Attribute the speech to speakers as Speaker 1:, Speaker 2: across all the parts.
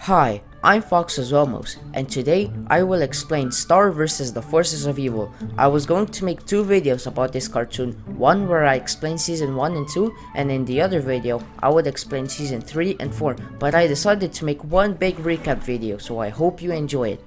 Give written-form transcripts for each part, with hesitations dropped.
Speaker 1: Hi, I'm Fox and today I will explain Star vs the Forces of Evil. I was going to make two videos about this cartoon, one where I explain season 1 and 2, and in the other video I would explain season 3 and 4, but I decided to make one big recap video, so I hope you enjoy it.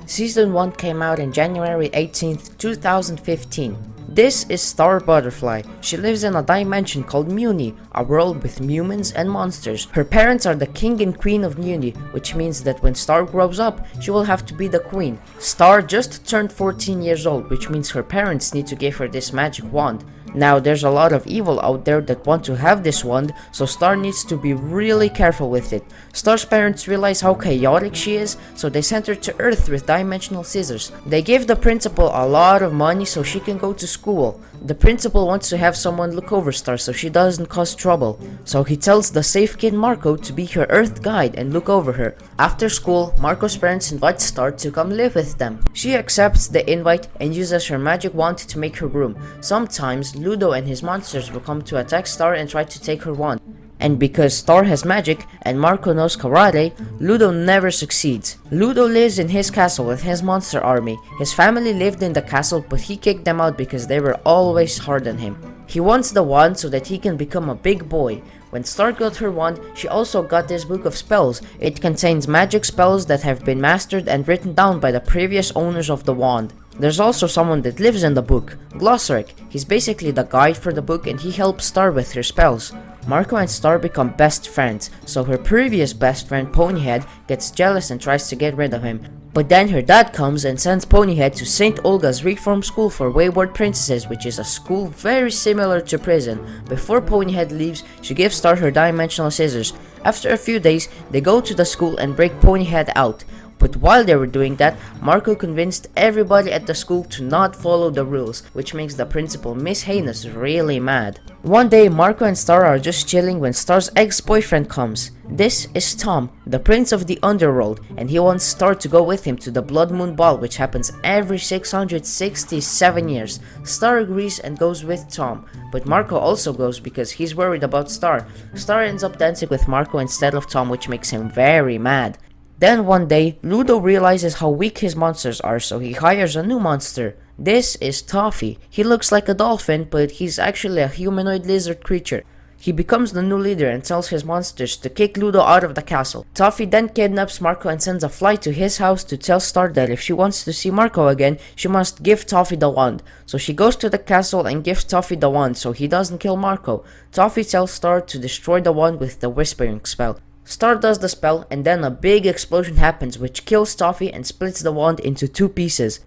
Speaker 1: Season 1 came out on January 18th, 2015. This is Star Butterfly. She lives in a dimension called Muni, a world with humans and monsters. Her parents are the king and queen of Muni, which means that when Star grows up, she will have to be the queen. Star just turned 14 years old, which means her parents need to give her this magic wand. Now there's a lot of evil out there that want to have this wand, so Star needs to be really careful with it. Star's parents realize how chaotic she is, so they sent her to Earth with dimensional scissors. They give the principal a lot of money so she can go to school. The principal wants to have someone look over Star so she doesn't cause trouble, so he tells the safe kid Marco to be her Earth guide and look over her. After school, Marco's parents invite Star to come live with them. She accepts the invite and uses her magic wand to make her room. Sometimes Ludo and his monsters will come to attack Star and try to take her wand. And because Star has magic and Marco knows karate, Ludo never succeeds. Ludo lives in his castle with his monster army. His family lived in the castle, but he kicked them out because they were always hard on him. He wants the wand so that he can become a big boy. When Star got her wand, she also got this book of spells. It contains magic spells that have been mastered and written down by the previous owners of the wand. There's also someone that lives in the book, Glossaric. He's basically the guide for the book and he helps Star with her spells. Marco and Star become best friends, so her previous best friend Ponyhead gets jealous and tries to get rid of him. But then her dad comes and sends Ponyhead to St. Olga's reform school for wayward princesses, which is a school very similar to prison. Before Ponyhead leaves, she gives Star her dimensional scissors. After a few days, they go to the school and break Ponyhead out. But while they were doing that, Marco convinced everybody at the school to not follow the rules, which makes the principal Miss Haynes really mad. One day, Marco and Star are just chilling when Star's ex-boyfriend comes. This is Tom, the prince of the underworld, and he wants Star to go with him to the Blood Moon Ball, which happens every 667 years. Star agrees and goes with Tom, but Marco also goes because he's worried about Star. Star ends up dancing with Marco instead of Tom, which makes him very mad. Then one day, Ludo realizes how weak his monsters are, so he hires a new monster. This is Toffee. He looks like a dolphin, but he's actually a humanoid lizard creature. He becomes the new leader and tells his monsters to kick Ludo out of the castle. Toffee then kidnaps Marco and sends a fly to his house to tell Star that if she wants to see Marco again, she must give Toffee the wand. So she goes to the castle and gives Toffee the wand so he doesn't kill Marco. Toffee tells Star to destroy the wand with the whispering spell. Star does the spell and then a big explosion happens which kills Toffee and splits the wand into two pieces.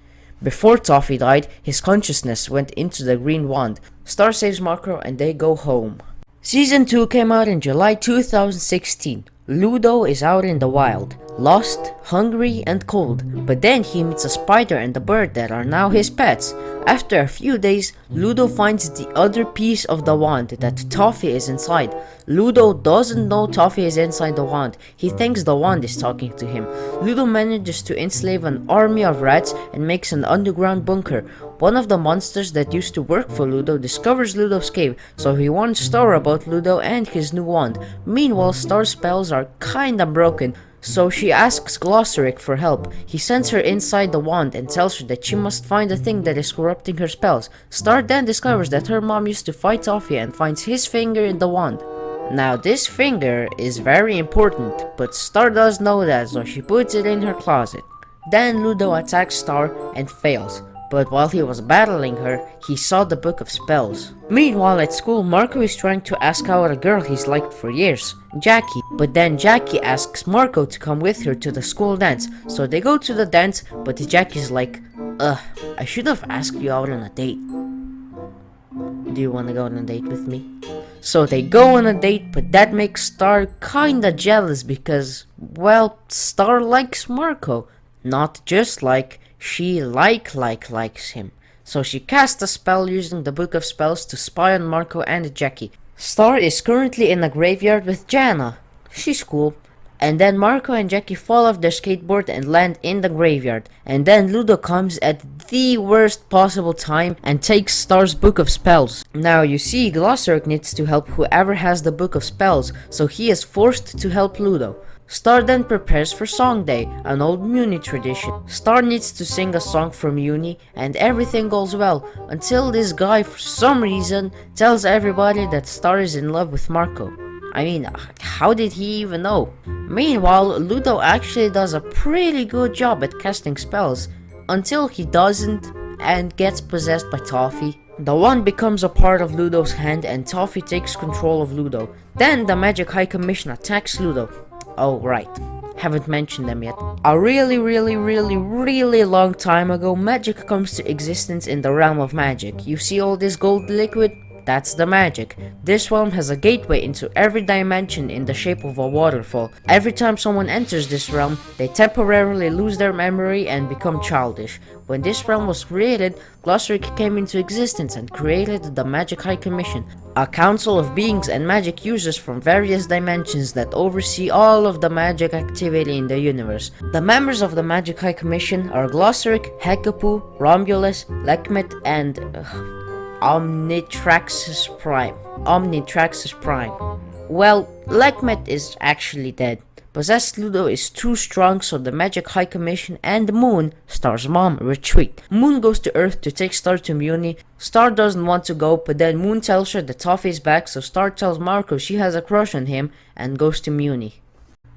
Speaker 1: Before Toffee died, his consciousness went into the green wand. Star saves Marco and they go home. Season 2 came out in July 2016. Ludo is out in the wild, lost, hungry and cold, but then he meets a spider and a bird that are now his pets. After a few days, Ludo finds the other piece of the wand that Toffee is inside. Ludo doesn't know Toffee is inside the wand. He thinks the wand is talking to him. Ludo manages to enslave an army of rats and makes an underground bunker. One of the monsters that used to work for Ludo discovers Ludo's cave, so he warns Star about Ludo and his new wand. Meanwhile, Star's spells are kinda broken, so she asks Glossaric for help. He sends her inside the wand and tells her that she must find the thing that is corrupting her spells. Star then discovers that her mom used to fight Toffee and finds his finger in the wand. Now this finger is very important, but Star does know that, so she puts it in her closet. Then Ludo attacks Star and fails. But while he was battling her, he saw the book of spells. Meanwhile at school, Marco is trying to ask out a girl he's liked for years, Jackie. But then Jackie asks Marco to come with her to the school dance. So they go to the dance, but Jackie's like, I should have asked you out on a date. Do you want to go on a date with me? So they go on a date, but that makes Star kinda jealous because, well, Star likes Marco. Not just like, she likes him. So she casts a spell using the book of spells to spy on Marco and Jackie. Star is currently in a graveyard with Jana. She's cool. And then Marco and Jackie fall off their skateboard and land in the graveyard. And then Ludo comes at the worst possible time and takes Star's book of spells. Now you see, Glossaric needs to help whoever has the book of spells, so he is forced to help Ludo. Star then prepares for Song Day, an old Muni tradition. Star needs to sing a song for Muni and everything goes well until this guy for some reason tells everybody that Star is in love with Marco. I mean, how did he even know? Meanwhile, Ludo actually does a pretty good job at casting spells until he doesn't and gets possessed by Toffee. The wand becomes a part of Ludo's hand and Toffee takes control of Ludo. Then the Magic High Commission attacks Ludo. Oh right, haven't mentioned them yet. A really long time ago, magic comes to existence in the realm of magic. You see all this gold liquid? That's the magic. This realm has a gateway into every dimension in the shape of a waterfall. Every time someone enters this realm, they temporarily lose their memory and become childish. When this realm was created, Glossaric came into existence and created the Magic High Commission, a council of beings and magic users from various dimensions that oversee all of the magic activity in the universe. The members of the Magic High Commission are Glossaric, Hekapoo, Romulus, Lekmet, and Omnitraxus Prime. Well, Lekmet is actually dead. Possessed Ludo is too strong, so the Magic High Commission and Moon, Star's mom, retreat. Moon goes to Earth to take Star to Muni. Star doesn't want to go, but then Moon tells her that Toffee is back, so Star tells Marco she has a crush on him and goes to Muni.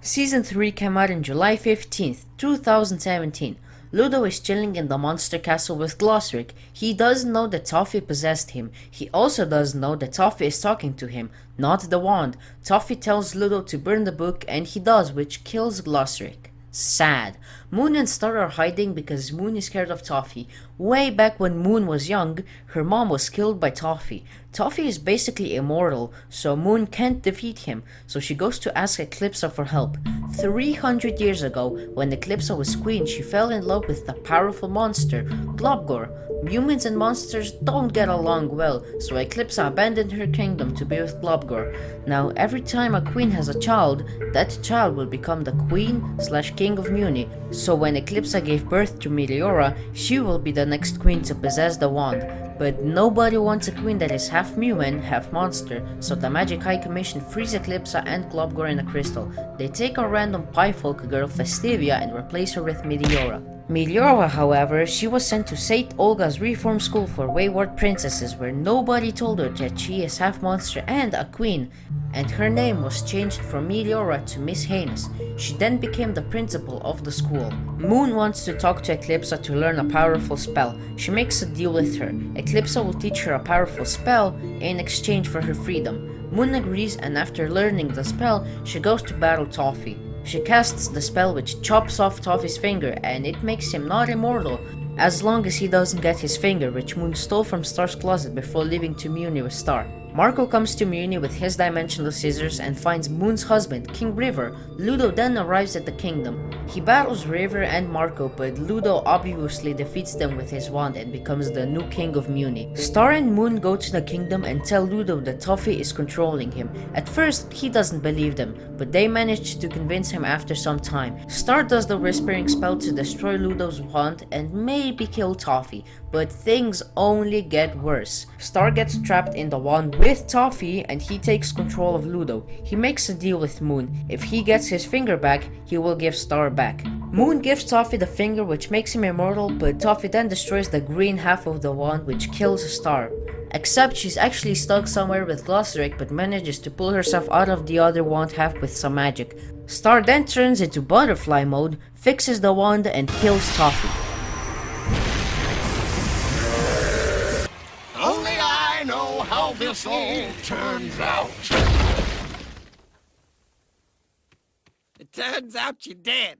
Speaker 1: Season 3 came out on July 15th, 2017. Ludo is chilling in the monster castle with Glossaric. He doesn't know that Toffee possessed him. He also doesn't know that Toffee is talking to him, not the wand. Toffee tells Ludo to burn the book and he does, which kills Glossaric. Sad. Moon and Star are hiding because Moon is scared of Toffee. Way back when Moon was young, her mom was killed by Toffee. Toffee is basically immortal, so Moon can't defeat him, so she goes to ask Eclipsa for help. 300 years ago, when Eclipsa was queen, she fell in love with the powerful monster, Globgor. Humans and monsters don't get along well, so Eclipsa abandoned her kingdom to be with Globgor. Now, every time a queen has a child, that child will become the queen/king of Muni. So when Eclipsa gave birth to Meteora, she will be the next queen to possess the wand. But nobody wants a queen that is half human, half monster, so the Magic High Commission frees Eclipsa and Globgor in a crystal. They take a random pie-folk girl, Festivia, and replace her with Meteora. Meteora, however, she was sent to St. Olga's reform school for wayward princesses where nobody told her that she is half monster and a queen, and her name was changed from Meteora to Miss Heinous. She then became the principal of the school. Moon wants to talk to Eclipsa to learn a powerful spell. She makes a deal with her. Eclipsa will teach her a powerful spell in exchange for her freedom. Moon agrees, and after learning the spell, she goes to battle Toffee. She casts the spell which chops off Toffee's finger and it makes him not immortal as long as he doesn't get his finger, which Moon stole from Star's closet before leaving to Muni with Star. Marco comes to Muni with his dimensional scissors and finds Moon's husband, King River. Ludo then arrives at the kingdom. He battles River and Marco, but Ludo obviously defeats them with his wand and becomes the new king of Muni. Star and Moon go to the kingdom and tell Ludo that Toffee is controlling him. At first, he doesn't believe them, but they manage to convince him after some time. Star does the whispering spell to destroy Ludo's wand and maybe kill Toffee, but things only get worse. Star gets trapped in the wand with Toffee and he takes control of Ludo. He makes a deal with Moon. If he gets his finger back, he will give Star back. Moon gives Toffee the finger, which makes him immortal, but Toffee then destroys the green half of the wand, which kills Star. Except she's actually stuck somewhere with Glossaric but manages to pull herself out of the other wand half with some magic. Star then turns into butterfly mode, fixes the wand and kills Toffee.
Speaker 2: Only I know how this all turns out. It turns out you're dead.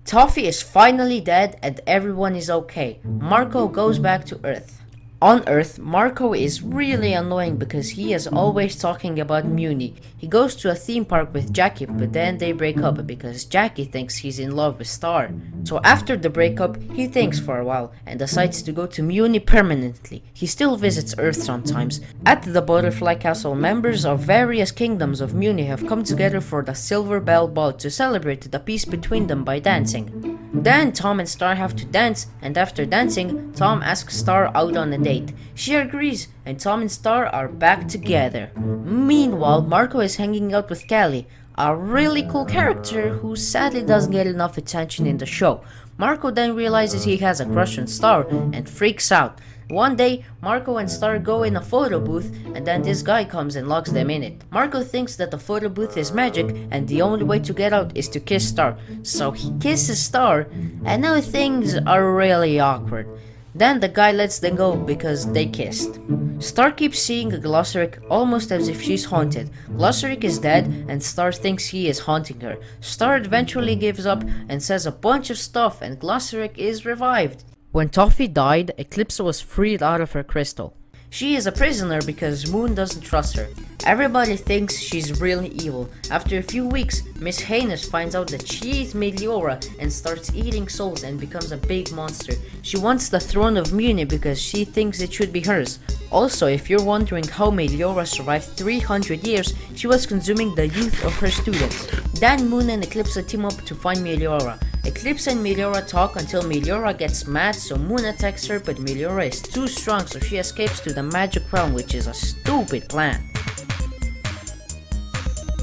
Speaker 1: Toffee is finally dead and everyone is okay. Marco goes back to Earth. On Earth, Marco is really annoying because he is always talking about Muni. He goes to a theme park with Jackie, but then they break up because Jackie thinks he's in love with Star. So after the breakup, he thinks for a while and decides to go to Muni permanently. He still visits Earth sometimes. At the Butterfly Castle, members of various kingdoms of Muni have come together for the Silver Bell Ball to celebrate the peace between them by dancing. Then Tom and Star have to dance, and after dancing, Tom asks Star out on a date. She agrees, and Tom and Star are back together. Meanwhile, Marco is hanging out with Callie, a really cool character who sadly doesn't get enough attention in the show. Marco then realizes he has a crush on Star and freaks out. One day, Marco and Star go in a photo booth, and then this guy comes and locks them in it. Marco thinks that the photo booth is magic, and the only way to get out is to kiss Star. So he kisses Star, and now things are really awkward. Then the guy lets them go because they kissed. Star keeps seeing Glossaric almost as if she's haunted. Glossaric is dead, and Star thinks he is haunting her. Star eventually gives up and says a bunch of stuff, and Glossaric is revived. When Toffee died, Eclipsa was freed out of her crystal. She is a prisoner because Moon doesn't trust her. Everybody thinks she's really evil. After a few weeks, Miss Heinous finds out that she is Meliora and starts eating souls and becomes a big monster. She wants the throne of Muni because she thinks it should be hers. Also, if you're wondering how Meliora survived 300 years, she was consuming the youth of her students. Then Moon and Eclipsa team up to find Meliora. Eclipsa and Meliora talk until Meliora gets mad, so Moon attacks her, but Meliora is too strong, so she escapes to the magic realm, which is a stupid plan.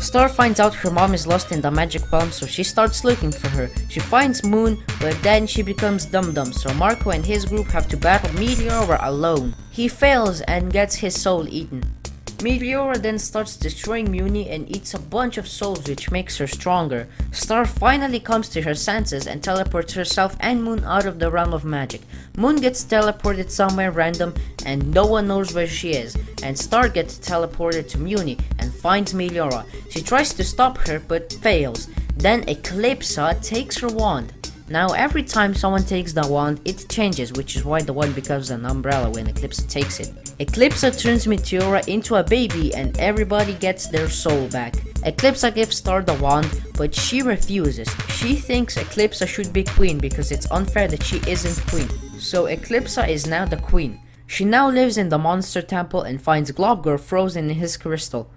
Speaker 1: Star finds out her mom is lost in the magic realm, so she starts looking for her. She finds Moon, but then she becomes Dum-Dum, so Marco and his group have to battle Meteora alone. He fails and gets his soul eaten. Meteora then starts destroying Muni and eats a bunch of souls, which makes her stronger. Star finally comes to her senses and teleports herself and Moon out of the realm of magic. Moon gets teleported somewhere random and no one knows where she is, and Star gets teleported to Muni and finds Meteora. She tries to stop her but fails. Then Eclipsa takes her wand. Now every time someone takes the wand, it changes, which is why the wand becomes an umbrella when Eclipsa takes it. Eclipsa turns Meteora into a baby and everybody gets their soul back. Eclipsa gives Star the wand, but she refuses. She thinks Eclipsa should be queen because it's unfair that she isn't queen. So Eclipsa is now the queen. She now lives in the monster temple and finds Globgor frozen in his crystal.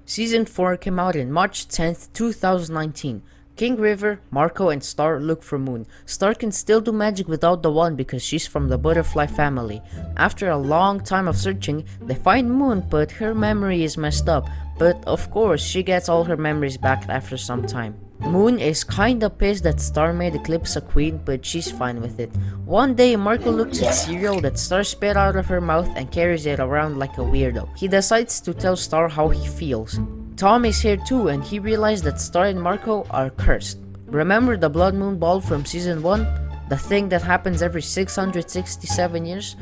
Speaker 1: Season 4 came out in March 10th, 2019. King River, Marco, and Star look for Moon. Star can still do magic without the wand because she's from the butterfly family. After a long time of searching, they find Moon, but her memory is messed up. But of course, she gets all her memories back after some time. Moon is kinda pissed that Star made Eclipse a queen, but she's fine with it. One day, Marco looks at cereal that Star spit out of her mouth and carries it around like a weirdo. He decides to tell Star how he feels. Tom is here too, and he realized that Star and Marco are cursed. Remember the Blood Moon Ball from Season 1? The thing that happens every 667 years?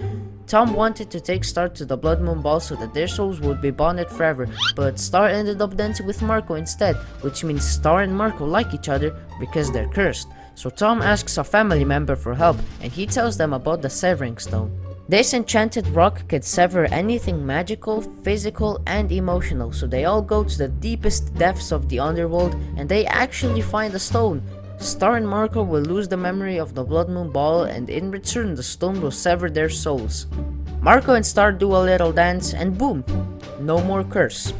Speaker 1: Tom wanted to take Star to the Blood Moon Ball so that their souls would be bonded forever, but Star ended up dancing with Marco instead, which means Star and Marco like each other because they're cursed. So Tom asks a family member for help, and he tells them about the Severing Stone. This enchanted rock can sever anything magical, physical, and emotional, so they all go to the deepest depths of the underworld and they actually find the stone. Star and Marco will lose the memory of the Blood Moon Ball, and in return the stone will sever their souls. Marco and Star do a little dance and boom! No more curse.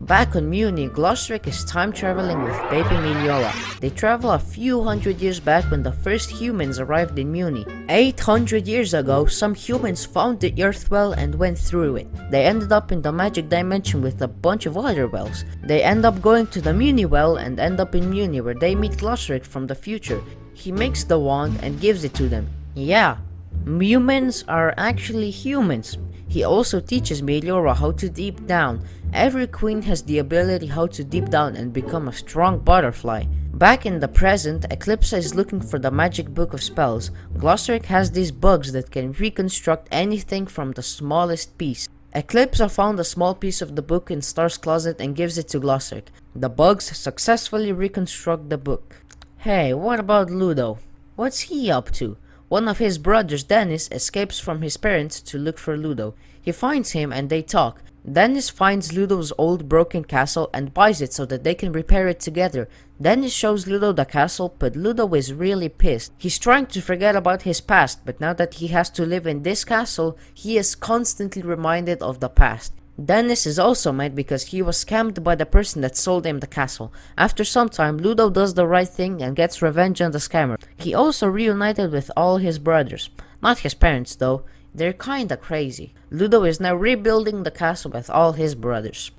Speaker 1: Back on Muni, Glossaric is time traveling with baby Meliora. They travel a few hundred years back when the first humans arrived in Muni. 800 years ago, some humans found the earth well and went through it. They ended up in the magic dimension with a bunch of other wells. They end up going to the Muni well and end up in Muni where they meet Glossaric from the future. He makes the wand and gives it to them. Yeah, humans are actually humans. He also teaches Meliora how to deep down. Every queen has the ability how to deep down and become a strong butterfly. Back in the present, Eclipsa is looking for the magic book of spells. Glossaric has these bugs that can reconstruct anything from the smallest piece. Eclipsa found a small piece of the book in Star's closet and gives it to Glossaric. The bugs successfully reconstruct the book. Hey, what about Ludo? What's he up to? One of his brothers, Dennis, escapes from his parents to look for Ludo. He finds him and they talk. Dennis finds Ludo's old broken castle and buys it so that they can repair it together. Dennis shows Ludo the castle, but Ludo is really pissed. He's trying to forget about his past, but now that he has to live in this castle, he is constantly reminded of the past. Dennis is also mad because he was scammed by the person that sold him the castle. After some time, Ludo does the right thing and gets revenge on the scammer. He also reunited with all his brothers. Not his parents though, they're kinda crazy. Ludo is now rebuilding the castle with all his brothers.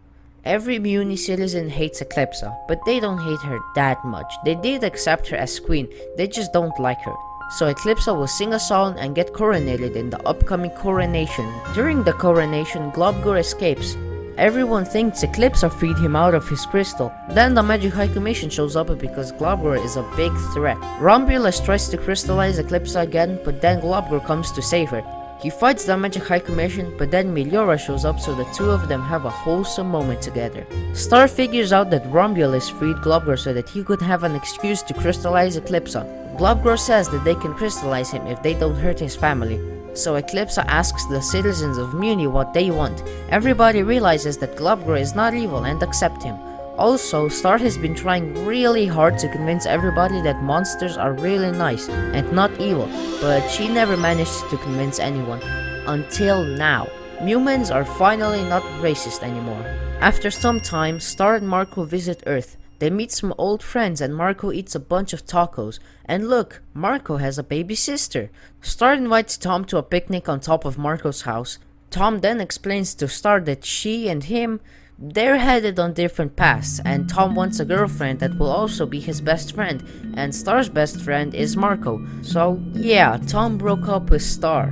Speaker 1: Every Muni citizen hates Eclipsa, but they don't hate her that much. They did accept her as queen, they just don't like her. So Eclipsa will sing a song and get coronated in the upcoming coronation. During the coronation, Globgor escapes. Everyone thinks Eclipsa freed him out of his crystal. Then the Magic High Commission shows up because Globgor is a big threat. Romulus tries to crystallize Eclipsa again, but then Globgor comes to save her. He fights the Magic High Commission, but then Meliora shows up so the two of them have a wholesome moment together. Star figures out that Romulus freed Globgor so that he could have an excuse to crystallize Eclipsa. Globgor says that they can crystallize him if they don't hurt his family. So Eclipsa asks the citizens of Muni what they want. Everybody realizes that Globgor is not evil and accept him. Also, Star has been trying really hard to convince everybody that monsters are really nice and not evil, but she never managed to convince anyone. Until now. Humans are finally not racist anymore. After some time, Star and Marco visit Earth. They meet some old friends and Marco eats a bunch of tacos. And look, Marco has a baby sister. Star invites Tom to a picnic on top of Marco's house. Tom then explains to Star that she and him, they're headed on different paths, and Tom wants a girlfriend that will also be his best friend, and Star's best friend is Marco. So yeah, Tom broke up with Star.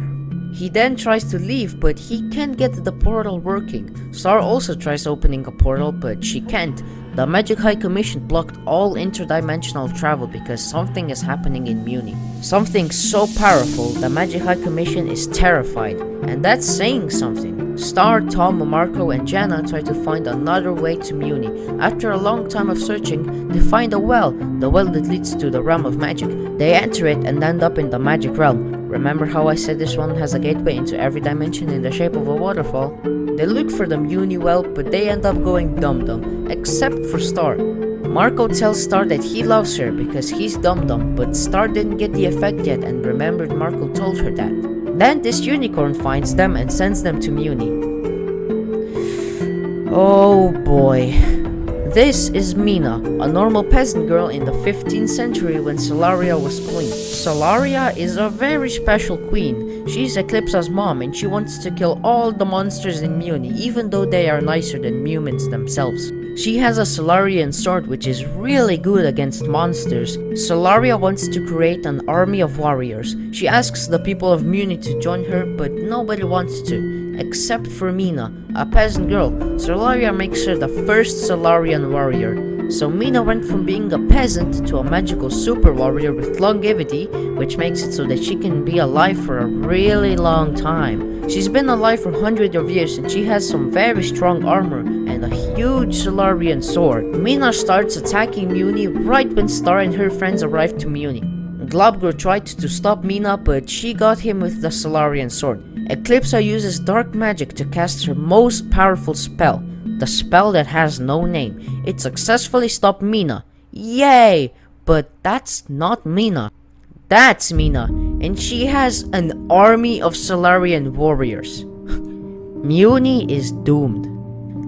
Speaker 1: He then tries to leave, but he can't get the portal working. Star also tries opening a portal, but she can't. The Magic High Commission blocked all interdimensional travel because something is happening in Muni. Something so powerful, the Magic High Commission is terrified. And that's saying something. Star, Tom, Marco, and Jana try to find another way to Muni. After a long time of searching, they find a well, the well that leads to the realm of magic. They enter it and end up in the magic realm. Remember how I said this one has a gateway into every dimension in the shape of a waterfall? They look for the Muni well, but they end up going dum-dum, except for Star. Marco tells Star that he loves her because he's dum-dum, but Star didn't get the effect yet and remembered Marco told her that. Then this unicorn finds them and sends them to Muni. Oh boy. This is Mina, a normal peasant girl in the 15th century when Solaria was queen. Solaria is a very special queen. She's Eclipsa's mom and she wants to kill all the monsters in Muni, even though they are nicer than humans themselves. She has a Solarian sword which is really good against monsters. Solaria wants to create an army of warriors. She asks the people of Muni to join her, but nobody wants to, except for Mina, a peasant girl. Solaria makes her the first Solarian warrior. So Mina went from being a peasant to a magical super warrior with longevity, which makes it so that she can be alive for a really long time. She's been alive for hundreds of years and she has some very strong armor and a huge Solarian sword. Mina starts attacking Muni right when Star and her friends arrive to Muni. Globgor tried to stop Mina, but she got him with the Solarian sword. Eclipsa uses dark magic to cast her most powerful spell, the spell that has no name. It successfully stopped Mina. Yay! But that's not Mina. That's Mina, and she has an army of Solarian warriors. Muni is doomed.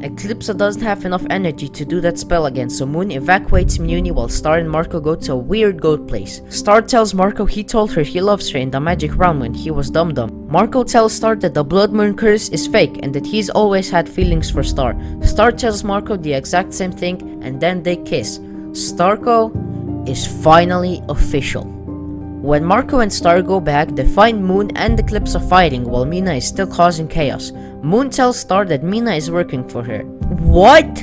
Speaker 1: Eclipsa doesn't have enough energy to do that spell again, so Moon evacuates Muni while Star and Marco go to a weird goat place. Star tells Marco he told her he loves her in the magic realm when he was dum-dum. Marco tells Star that the Blood Moon curse is fake and that he's always had feelings for Star. Star tells Marco the exact same thing and then they kiss. Starco is finally official. When Marco and Star go back, they find Moon and Eclipsa fighting while Mina is still causing chaos. Moon tells Star that Mina is working for her. What?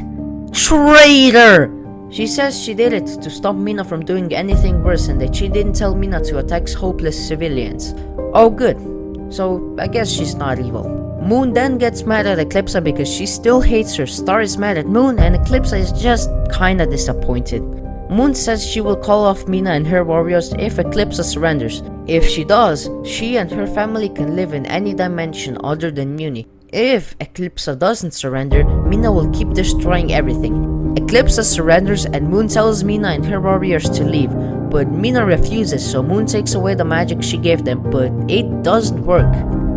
Speaker 1: Traitor! She says she did it to stop Mina from doing anything worse and that she didn't tell Mina to attack hopeless civilians. Oh good. So I guess she's not evil. Moon then gets mad at Eclipsa because she still hates her. Star is mad at Moon and Eclipsa is just kinda disappointed. Moon says she will call off Mina and her warriors if Eclipsa surrenders. If she does, she and her family can live in any dimension other than Muni. If Eclipsa doesn't surrender, Mina will keep destroying everything. Eclipsa surrenders and Moon tells Mina and her warriors to leave, but Mina refuses, so Moon takes away the magic she gave them, but it doesn't work.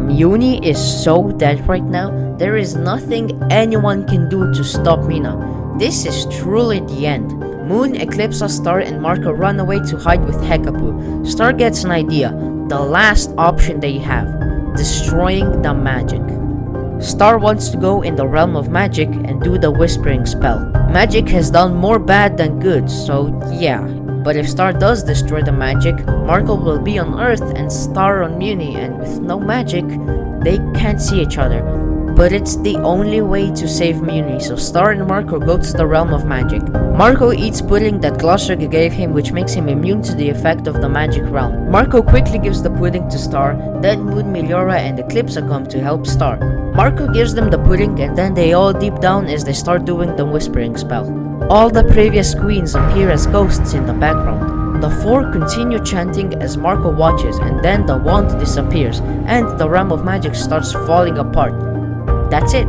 Speaker 1: Muni is so dead right now, there is nothing anyone can do to stop Mina. This is truly the end. Moon, Eclipsa, Star, and Marco run away to hide with Hekapu. Star gets an idea, the last option they have, destroying the magic. Star wants to go in the realm of magic and do the whispering spell. Magic has done more bad than good, so yeah. But if Star does destroy the magic, Marco will be on Earth and Star on Muni, and with no magic, they can't see each other. But it's the only way to save Muni, so Star and Marco go to the realm of magic. Marco eats pudding that Glossrig gave him, which makes him immune to the effect of the magic realm. Marco quickly gives the pudding to Star, then Moon, Meliora, and Eclipsa come to help Star. Marco gives them the pudding, and then they all deep down as they start doing the whispering spell. All the previous queens appear as ghosts in the background. The four continue chanting as Marco watches, and then the wand disappears, and the realm of magic starts falling apart. That's it.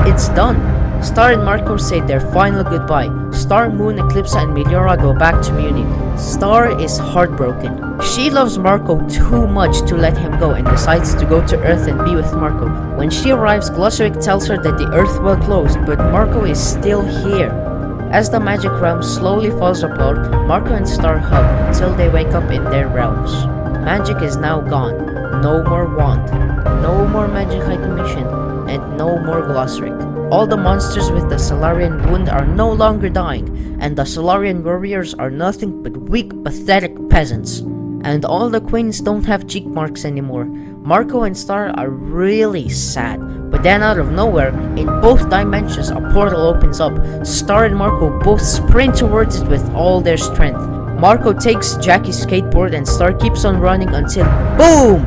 Speaker 1: It's done. Star and Marco say their final goodbye. Star, Moon, Eclipsa, and Meliora go back to Muni. Star is heartbroken. She loves Marco too much to let him go and decides to go to Earth and be with Marco. When she arrives, Glossrig tells her that the Earth will close, but Marco is still here. As the magic realm slowly falls apart, Marco and Star hug until they wake up in their realms. Magic is now gone. No more wand. No more magic high commission. And no more Glossrig. All the monsters with the Solarian wound are no longer dying, and the Solarian warriors are nothing but weak, pathetic peasants. And all the queens don't have cheek marks anymore. Marco and Star are really sad. But then out of nowhere, in both dimensions, a portal opens up. Star and Marco both sprint towards it with all their strength. Marco takes Jackie's skateboard and Star keeps on running until BOOM!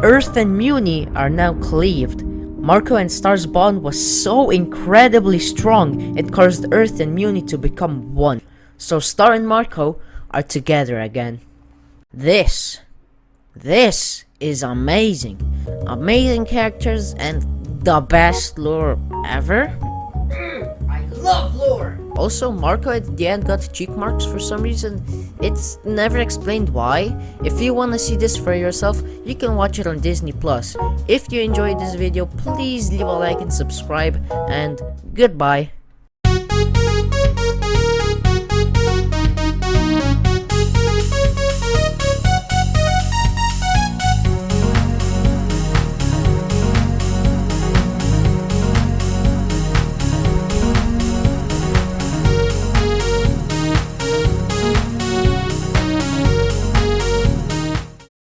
Speaker 1: Earth and Muni are now cleaved. Marco and Star's bond was so incredibly strong, it caused Earth and Muni to become one. So Star and Marco are together again. This is amazing. Amazing characters and the best lore ever. I love lore! Also, Marco at the end got cheek marks for some reason. It's never explained why. If you wanna see this for yourself, you can watch it on Disney+. If you enjoyed this video, please leave a like and subscribe, and goodbye.